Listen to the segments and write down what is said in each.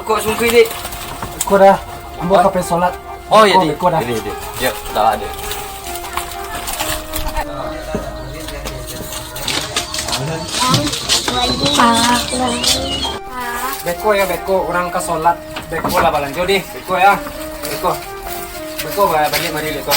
kok sungguh ini. Ko dah. Ambo kape salat. Oh iya di. Ko dah. Di. Ya, dah ada. Beko ya beko orang ke salat. Beko lah balan jodi. Beko ya. Beko. Beko balik mari beko.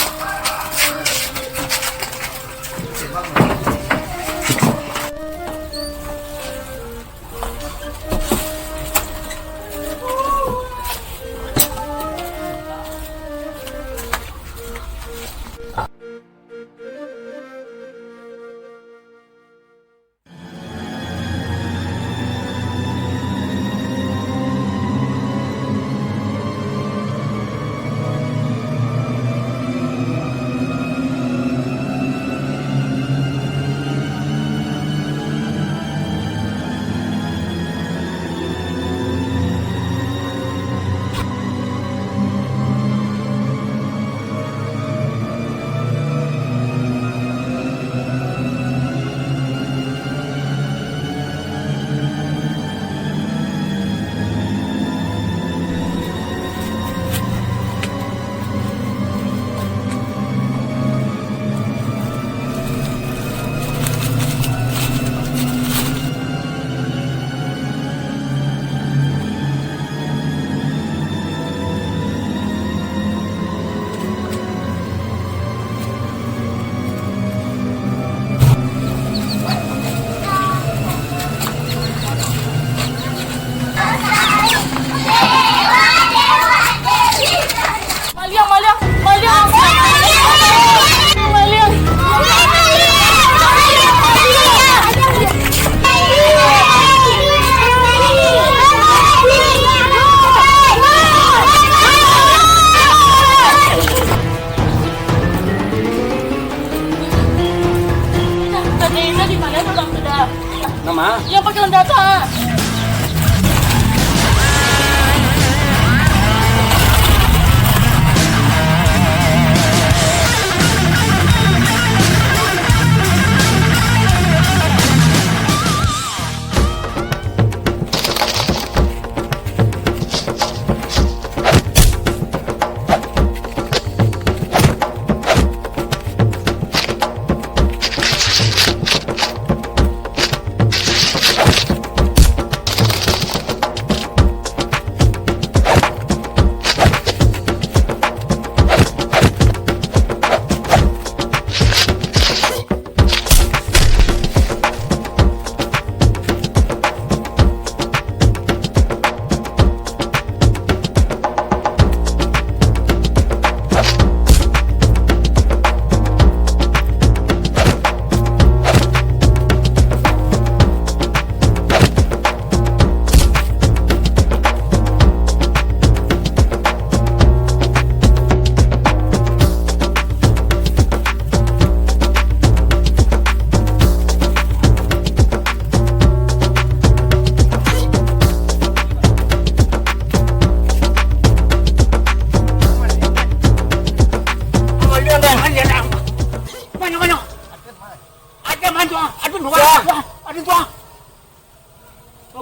Nama? Yang bakalan datang.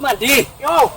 Mandi. Yo.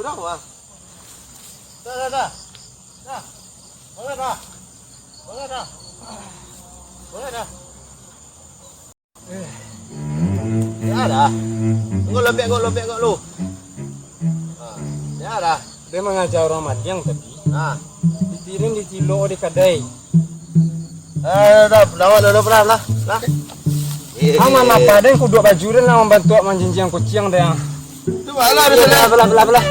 orang mah. Dah. Boleh dah. Ya dah. Ngok lembek lu. Ya dah. Dia mengajar orang Madiang tadi. Nah. Ditirin di Cilo di Kadai. Dah, lawan dulu pelan lah. Lah. Ama apa ada yang kudu baju dan lah membantu manjinjang kucing dah. Tu malah bisa Belah.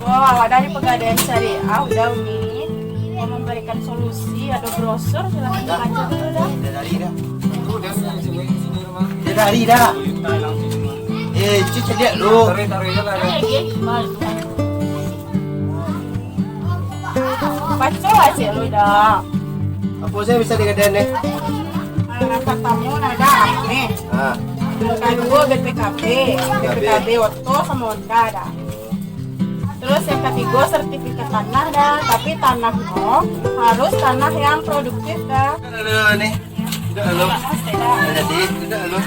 Wah, dari Pegadaian Syariah udah Umi mau memberikan solusi, ada brosur silahkan dibaca dulu dah. Dia dari dah. Cuci dia lu. Baca aja lu dah. Apa saya bisa digadein nih? Katamu ada nih. Ah. Kedua BPKB Otto sama Honda dah. Terus yang ketiga sertifikat tanah dah, tapi tanah harus tanah yang produktif dah. Ada nih. Tidak lu. Tadi, tidak lu.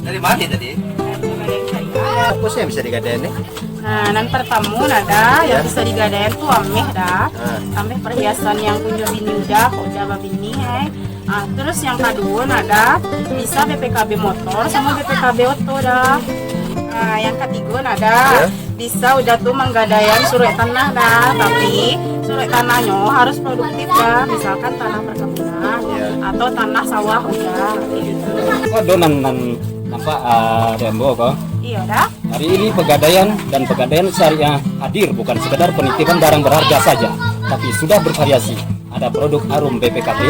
Dari mana tadi? Apa saya bisa digadein nih? Nah, nan pertama ada yang bisa digadaian tuh ameh dah. Ameh perhiasan yang punya bini udah, kok udah babini Nah, terus yang kedua ada bisa BPKB motor sama BPKB auto dah. Nah, yang ketiga ada bisa udah tuh menggadaian surat tanah dah, tapi surat tanahnya harus produktif dah, misalkan tanah perkebunan atau tanah sawah udah gitu. Kok donan nampak Dembo kok? Iya dah. Hari ini Pegadaian dan Pegadaian Syariah hadir bukan sekedar penitipan barang berharga saja, tapi sudah bervariasi. Ada produk harum BPKB,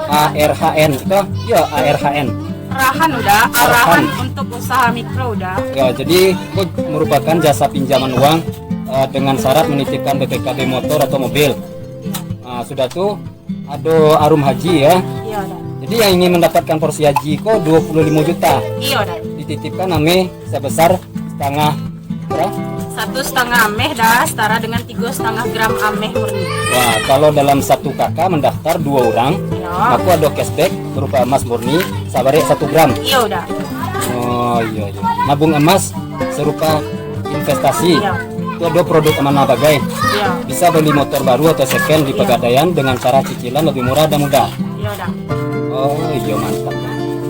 ARHN, ARHN. Arahan untuk usaha mikro udah. Ya, jadi itu merupakan jasa pinjaman uang dengan syarat menitipkan BPKB motor atau mobil. Nah, sudah tuh ada arum haji ya. Iya udah. Jadi yang ingin mendapatkan porsi haji kok 25 juta. Iya udah. Dititipkan ame sebesar setengah berapa? 1,5 ameh dah, setara dengan 3,5 gram ameh murni. Wah, kalau dalam satu kakak mendaftar 2 orang, aku ada cashback berupa emas murni sabari 1 gram. Iya udah. Oh iya. Nabung emas serupa investasi. Iya. Itu ada produk amanah bagai. Iya. Bisa beli motor baru atau second di Pegadaian dengan cara cicilan lebih murah dan mudah. Iya udah. Oh iya, mantap.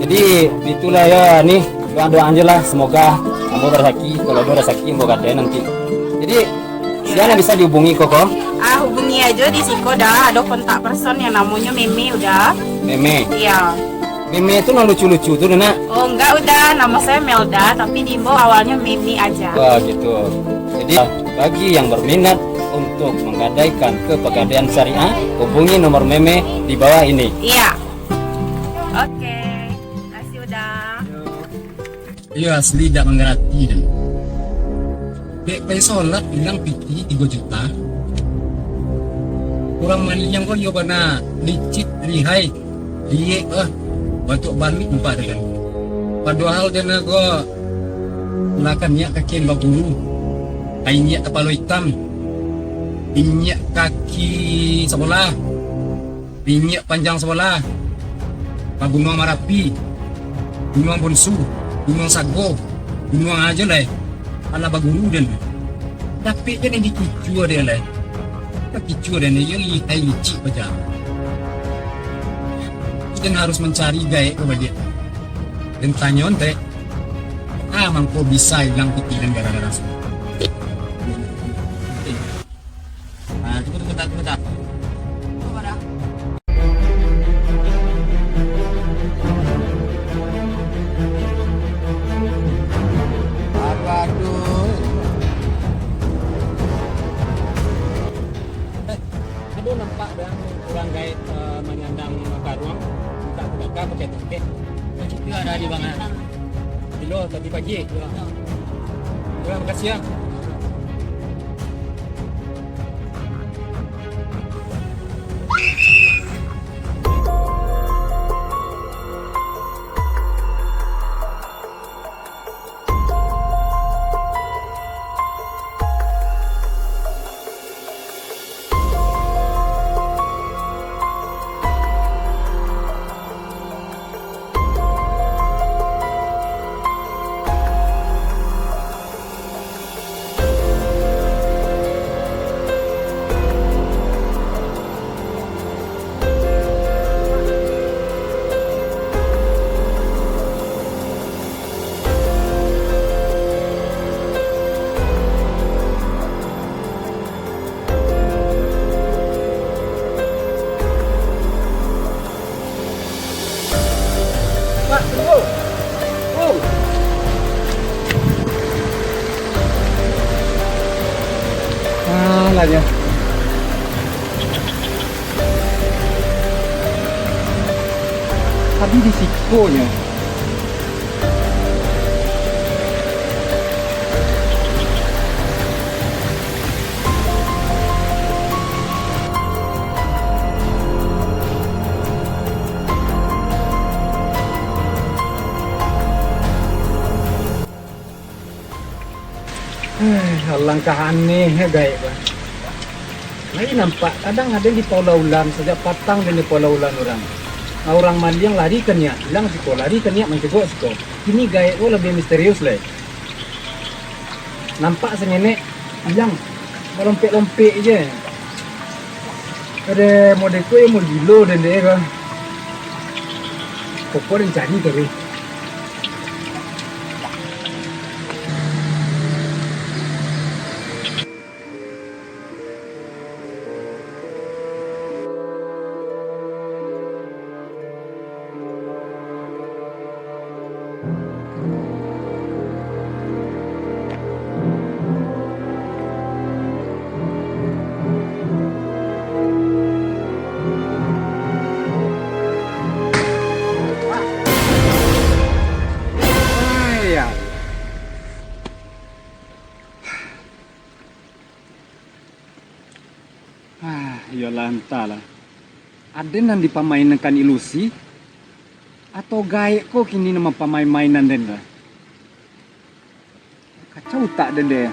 Jadi itulah ya nih, doa aja lah, semoga kamu berzaki, kalau ada rezeki mau Pegadaian nanti. Jadi siapa bisa dihubungi Koko? Hubungi aja di Siko dah, ada kontak person yang namanya Meme udah. Meme. Iya. Meme itu lucu-lucu tuh Nana. Oh enggak, udah nama saya Melda, tapi di bawah awalnya Meme aja. Wah gitu. Jadi bagi yang berminat untuk menggadaikan ke Pegadaian Syariah, hubungi nomor Meme di bawah ini. Iya. Oke, kasih udah. Iya asli tidak mengerti dan. Baik sholat bilang piti 3 juta. Kurang yang kau yo bana licit lihai liye batuk balik 4 dengan. Padahal dana go lakannya kaki baguru. Ainnya kepala hitam. Minyak kaki sebelah. Minyak panjang sebelah. Gunung Marapi. Gunung Bonsu. Gunung Sago. Gunung aja lah. Ala baguru dan. Tapi kan yang dikicu dia lah. Kicu dan dia lihai licik macam. Kita harus mencari gaya kepada dia. Dan tanya onte, mangko bisa hilang pikiran gara-gara semua. Nah, tunggu. Ada nampak orang gait menyandang karuang buka pakai toket. Itu ada di mana? Dilo tadi pagi. Terima kasih ya. Tadi risikonya. Alangkah aneh guys. Lagi nampak kadang ada di Pulau-Ulan sejak patang dan di Pulau-Ulan orang. Orang Maliang lari ke niat, hilang siko, lari ke niat mencegok siko. Kini gaya lebih misterius lah. Nampak senenek hilang, melompek-lompek je. Ada modelku yang mau gilo dan dia kan. Pokok yang cari tapi. Yalah entahlah. Ada yang dipamainkan ilusi atau gaek kok kini nama pemain-mainan den dah. Kacau tak den dia.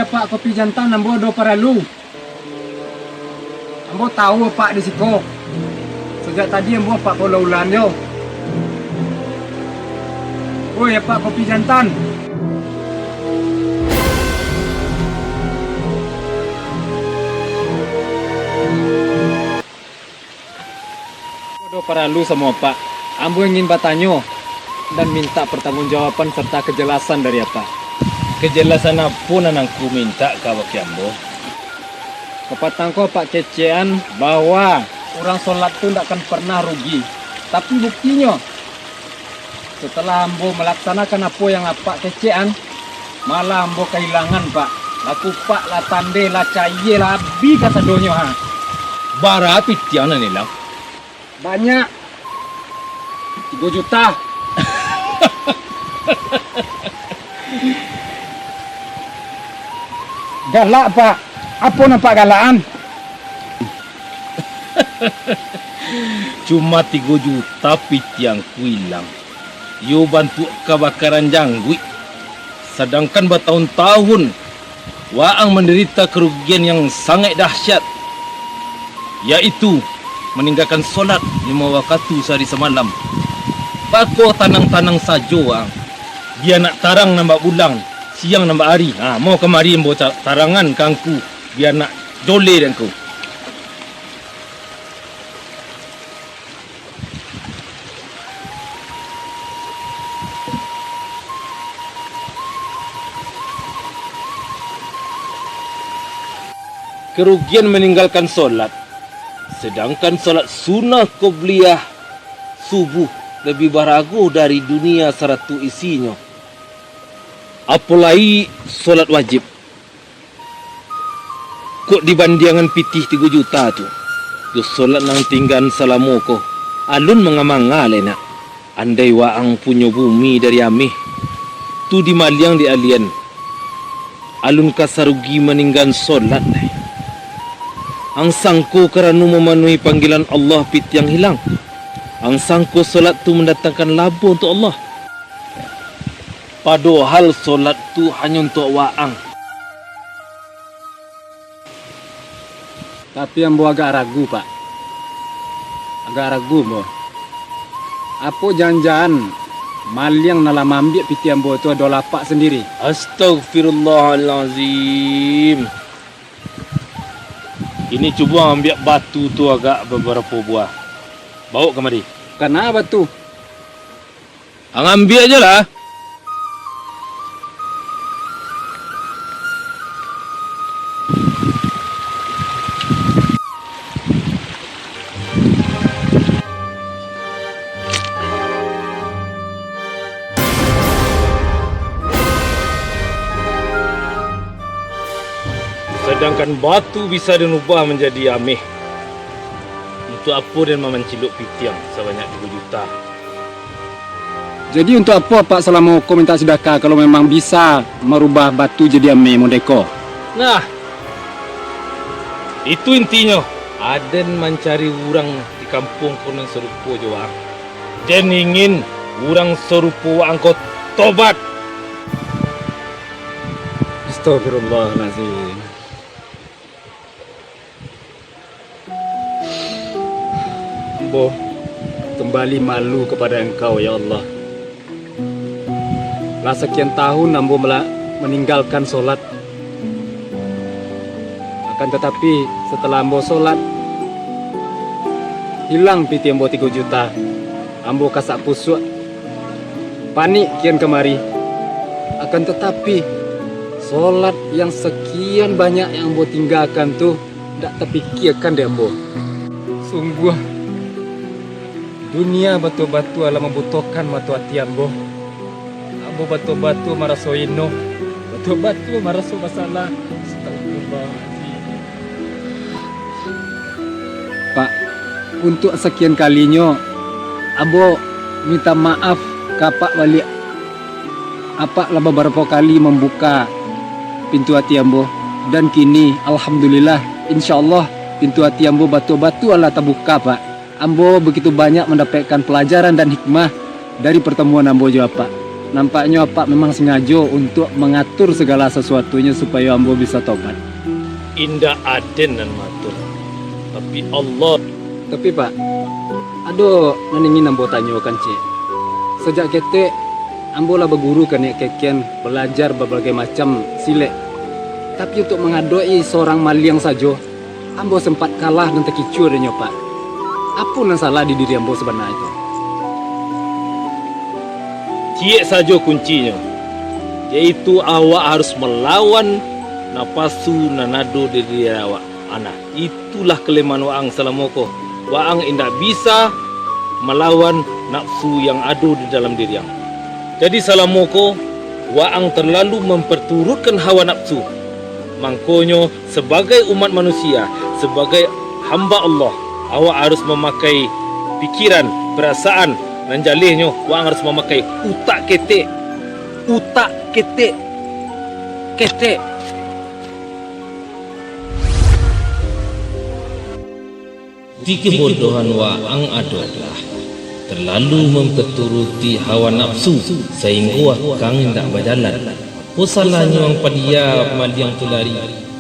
Pak kopi jantan ambo do paralu. Ambo tahu pak di situ. Sejak tadi ambo pak Pulau-Ulan yo. Oh ya pak kopi jantan. Do paralu sama pak. Ambo ingin bertanya dan minta pertanggungjawaban serta kejelasan dari apa. Kejelasan apa yang aku minta kau Kiambo? Kepatangko Pak Kecean bahwa orang solat tu tidak akan pernah rugi. Tapi buktinya setelah ambo melaksanakan apa yang Pak Kecean, malah ambo kehilangan Pak. Laku Pak lah tande lah caye lah abi kata donyo ha. Bara pitian ni lang. Banyak. 3 juta. Galak Pak. Apa nampak galaan? Cuma 3 juta pitiang ku hilang. You bantu kebakaran janggut. Sedangkan bertahun-tahun Waang menderita kerugian yang sangat dahsyat, yaitu meninggalkan solat 5 waktu sehari semalam. Bako tanang-tanang saja Waang. Dia nak tarang nambah bulang, siang nambah hari. Mau kemari embo tarangan kangku biar nak jole dan ku. Kerugian meninggalkan solat, sedangkan solat sunnah qobliyah subuh lebih baragu dari dunia seratu isinya. Apalagi solat wajib. Kok dibandingan pitih 3 juta tu. Tu solat nang tinggal salamu ko. Alun mengamang ngale nak. Andai Waang punya bumi dari amih. batu di maliang di alien. Alun kasarugi meninggal solat. Ang sangko kerana memenuhi panggilan Allah pit yang hilang. Ang sangko solat tu mendatangkan laba untuk Allah. Padahal solat tu hanya untuk waang. Tapi ambo agak ragu, Pak. Agak ragu, Bo. Apa jangan-jangan maliang nalam ambil piti ambo tu ada lapak sendiri? Astaghfirullahalazim. Ini cuba ambil batu tu agak beberapa buah. Bawa kemari. Kenapa tu? Ambil aja lah. Sedangkan batu bisa dirubah menjadi ameh. Untuk apa dia memang ciluk pitiang sebanyak 2 juta? Jadi untuk apa Pak selama kau minta sedekah kalau memang bisa merubah batu jadi ame modeko? Nah, itu intinya. Aden mencari orang di kampung kuno serupa juga. Dan ingin orang serupa angkot tobat. Astagfirullahalazim. Bo, kembali malu kepada Engkau ya Allah. Lah sekian tahun ambo meninggalkan solat. Akan tetapi setelah ambo solat, hilang piti ambo 3 juta. Ambo kasak pusuk. Panik kian kemari. Akan tetapi solat yang sekian banyak yang ambo tinggalkan tu tak terfikirkan deh ambo. Sungguh dunia batu-batu ala membutuhkan matu hati ambo. Ambo batu-batu maraso ino. Batu-batu maraso masalah. Astagfirullahaladzim. Pak, untuk sekian kalinya ambo minta maaf kapak balik. Apa lah beberapa kali membuka pintu hati ambo. Dan kini alhamdulillah insyaallah pintu hati ambo batu-batu ala terbuka, Pak. Ambo begitu banyak mendapatkan pelajaran dan hikmah dari pertemuan ambo juga, Pak. Nampaknya Pak memang sengaja untuk mengatur segala sesuatunya supaya ambo bisa tobat. Indah Aden dan matur. Tapi Allah. Tapi Pak, aduh naningin ambo tanyakan cik. Sejak ketek ambo lah berguru kan ya kekian belajar berbagai macam silet. Tapi untuk mengadoi seorang maliang saja, ambo sempat kalah dan terkicur denyo, Pak. Apa yang salah di diri ambo sebenarnya itu? Cie saja kuncinya. Yaitu awak harus melawan napasu nanado di diri awak. Anak, itulah kelemahan waang selamoko. Waang indak bisa melawan nafsu yang ada di dalam diri yang. Jadi selamoko waang terlalu memperturutkan hawa nafsu. Mangkonyo sebagai umat manusia, sebagai hamba Allah, awak harus memakai pikiran, perasaan dan jalihnya. Awak harus memakai utak ketek. Utak ketek. Ketek. Di kebodohan waang adalah terlalu memperturuti hawa nafsu sehingga wakang tidak berjalan. Salahnya orang padia maliang tu lari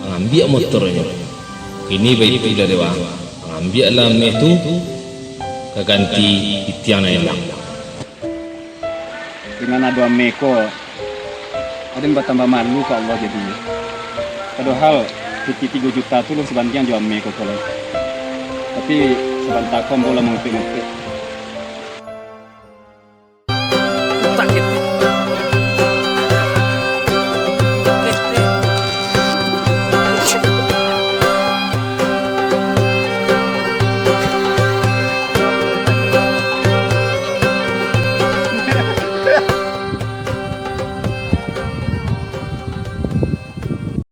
ambil motornya. Kini baik tu dari wang ambil lah tu keganti itian yang lang. Dengan ada meko, ada yang bertambah malu ke Allah jadi. Padahal piti 3 juta tu lu sebantian jual meko kalau. Tapi sebentar kau boleh mengupik-upik.